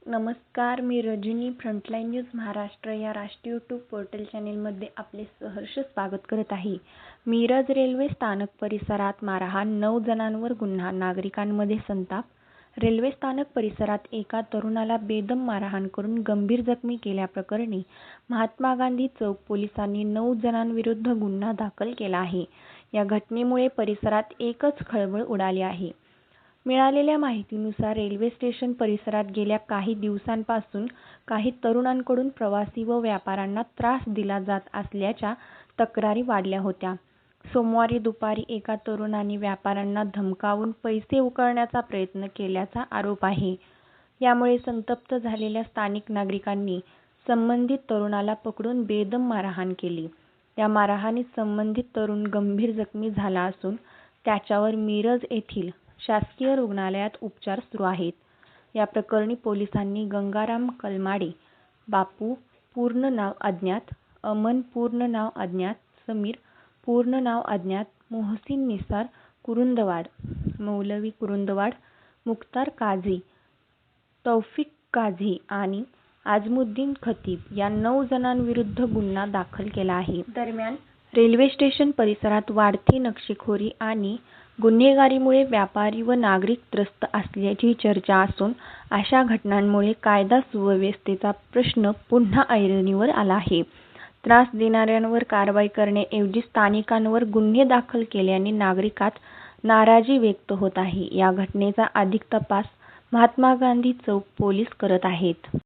नमस्कार, मी Rajani. Frontline news Maharashtra या राष्ट्रीय यूट्यूब पोर्टल चॅनेलमध्ये आपले सहर्ष स्वागत करत आहे. मिरज रेल्वे स्थानक परिसरात मारहाण, 9 जणांवर गुन्हा, नागरिकांमध्ये संताप. रेल्वे स्थानक परिसरात एका तरुणाला बेदम मारहाण करून गंभीर जखमी केल्याप्रकरणी महात्मा गांधी चौक पोलिसांनी 9 जणांविरुद्ध गुन्हा दाखल केला आहे. या घटनेमुळे परिसरात एकच खळबळ उडाली आहे. मिळालेल्या माहितीनुसार रेल्वे स्टेशन परिसरात गेल्या काही दिवसांपासून काही तरुणांकडून प्रवासी व व्यापाऱ्यांना त्रास दिला जात असल्याच्या तक्रारी वाढल्या होत्या. सोमवारी दुपारी एका तरुणाने व्यापाऱ्यांना धमकावून पैसे उकळण्याचा प्रयत्न केल्याचा आरोप आहे. यामुळे संतप्त झालेल्या स्थानिक नागरिकांनी संबंधित तरुणाला पकडून बेदम मारहाण केली. या मारहाणीत संबंधित तरुण गंभीर जखमी झाला असून त्याच्यावर मिरज येथील शासकीय रुग्णालयात उपचार सुरू आहेत. या प्रकरणी पोलिसांनी गंगाराम कलमाडे, बापू पूर्ण नाव अज्ञात, अमन पूर्ण नाव अज्ञात, समीर पूर्ण नाव अज्ञात, मोहसिन निसार कुरुंदवाड, मौलवी कुरुंदवाड, मुख्तार काझी, तौफिक काझी आणि आझमुद्दीन खतीब या 9 जणांविरुद्ध गुन्हा दाखल केला आहे. दरम्यान रेल्वे स्टेशन परिसरात वाढती नक्षीखोरी आणि गुन्हेगारीमुळे व्यापारी व नागरिक त्रस्त असल्याची चर्चा असून अशा घटनांमुळे कायदा सुव्यवस्थेचा प्रश्न पुन्हा ऐरणीवर आला आहे. त्रास देणाऱ्यांवर कारवाई करण्याऐवजी स्थानिकांवर गुन्हे दाखल केल्याने नागरिकात नाराजी व्यक्त होत आहे. या घटनेचा अधिक तपास महात्मा गांधी चौक पोलीस करत आहेत.